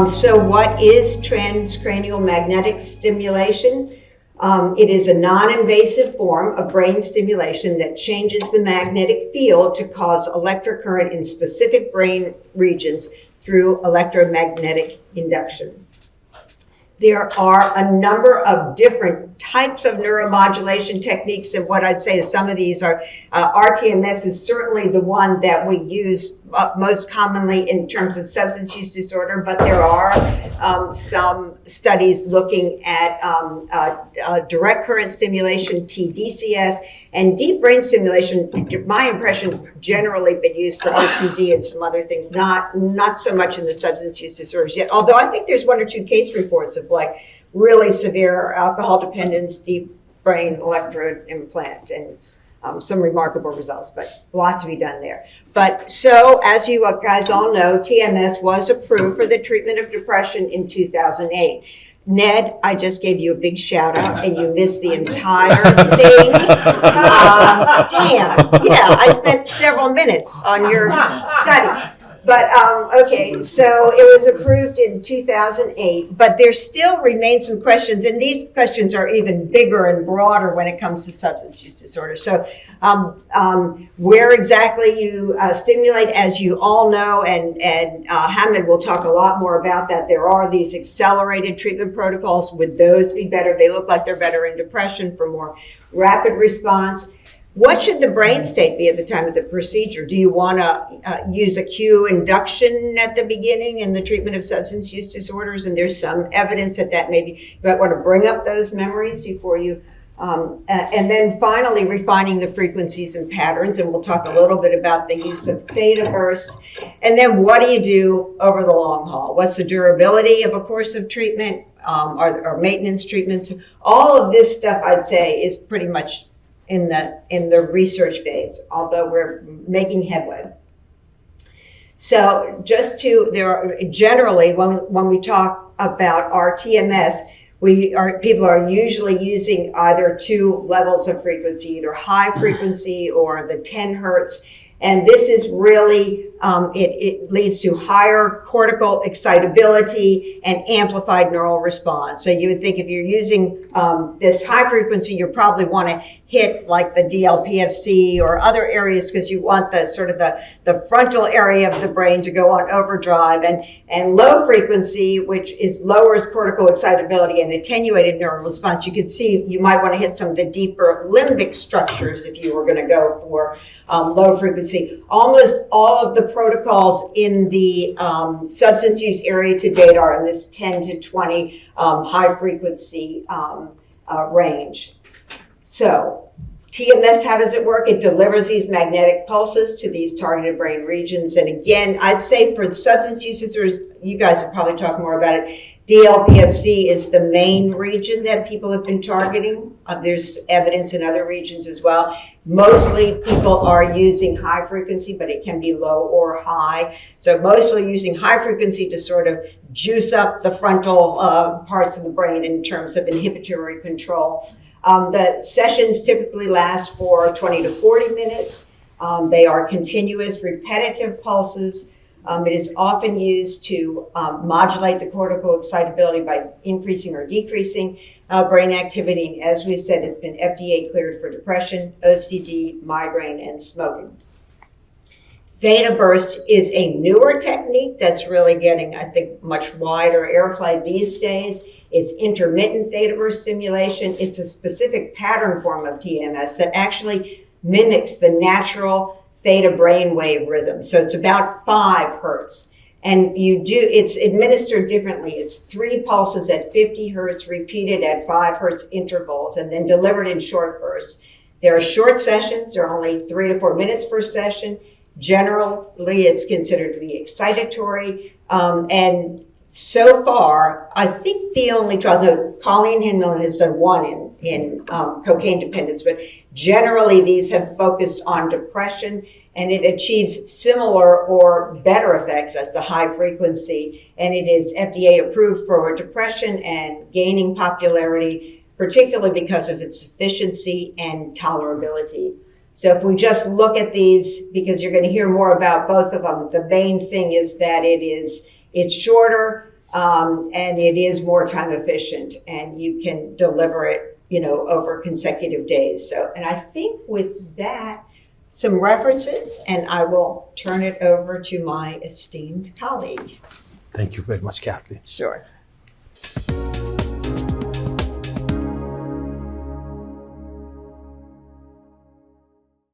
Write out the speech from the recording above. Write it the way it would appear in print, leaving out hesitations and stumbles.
So what is transcranial magnetic stimulation? It is a non-invasive form of brain stimulation that changes the magnetic field to cause electric current in specific brain regions through electromagnetic induction. There are a number of different types of neuromodulation techniques, and what I'd say is some of these are, rTMS is certainly the one that we use most commonly in terms of substance use disorder, but there are some studies looking at direct current stimulation, TDCS, and deep brain stimulation. My impression, generally been used for OCD and some other things, not so much in the substance use disorders yet, although I think there's one or two case reports of like really severe alcohol dependence, deep brain electrode implant, and some remarkable results, but a lot to be done there. But so, as you guys all know, TMS was approved for the treatment of depression in 2008. Ned, I just gave you a big shout out and you missed the entire thing. Damn. Yeah, I spent several minutes on your study. But, okay, so it was approved in 2008, but there still remain some questions, and these questions are even bigger and broader when it comes to substance use disorder. So where exactly you stimulate, as you all know, and Hamid will talk a lot more about that, there are these accelerated treatment protocols. Would those be better? They look like they're better in depression for more rapid response. What should the brain state be at the time of the procedure? Do you want to use a cue induction at the beginning in the treatment of substance use disorders? And there's some evidence that maybe you might want to bring up those memories before you, and then finally refining the frequencies and patterns. And we'll talk a little bit about the use of theta bursts. And then what do you do over the long haul? What's the durability of a course of treatment, or maintenance treatments? All of this stuff, I'd say, is pretty much in the research phase, although we're making headway. So generally, when we talk about rTMS, people are usually using either two levels of frequency, either high frequency or the 10 hertz. And this is really, it leads to higher cortical excitability and amplified neural response. So you would think if you're using this high frequency, you probably want to hit like the DLPFC or other areas because you want the sort of the frontal area of the brain to go on overdrive, and low frequency, which lowers cortical excitability and attenuated neural response. You can see you might want to hit some of the deeper limbic structures if you were going to go for low frequency. Almost all of the protocols in the substance use area to date are in this 10 to 20 high frequency range. So TMS, how does it work? It delivers these magnetic pulses to these targeted brain regions. And again, I'd say for substance use disorders, you guys will probably talk more about it. DLPFC is the main region that people have been targeting. There's evidence in other regions as well. Mostly people are using high frequency, but it can be low or high. So mostly using high frequency to sort of juice up the frontal parts of the brain in terms of inhibitory control. The sessions typically last for 20 to 40 minutes. They are continuous, repetitive pulses. It is often used to modulate the cortical excitability by increasing or decreasing brain activity. And as we said, it's been FDA cleared for depression, OCD, migraine, and smoking. Theta burst is a newer technique that's really getting, I think, much wider airplay these days. It's intermittent theta burst stimulation. It's a specific pattern form of TMS that actually mimics the natural theta brainwave rhythm. So it's about 5 hertz. And it's administered differently. It's 3 pulses at 50 hertz repeated at 5 hertz intervals and then delivered in short bursts. There are short sessions. There are only 3 to 4 minutes per session. Generally, it's considered to be excitatory. And so far, I think the only trials, Colleen Hinman has done one in cocaine dependence, but generally these have focused on depression, and it achieves similar or better effects as the high frequency, and it is FDA approved for depression and gaining popularity, particularly because of its efficiency and tolerability. So if we just look at these, because you're going to hear more about both of them, the main thing is that it's shorter, and it is more time efficient, and you can deliver it, over consecutive days. So, and I think with that, some references, and I will turn it over to my esteemed colleague. Thank you very much, Kathleen. Sure.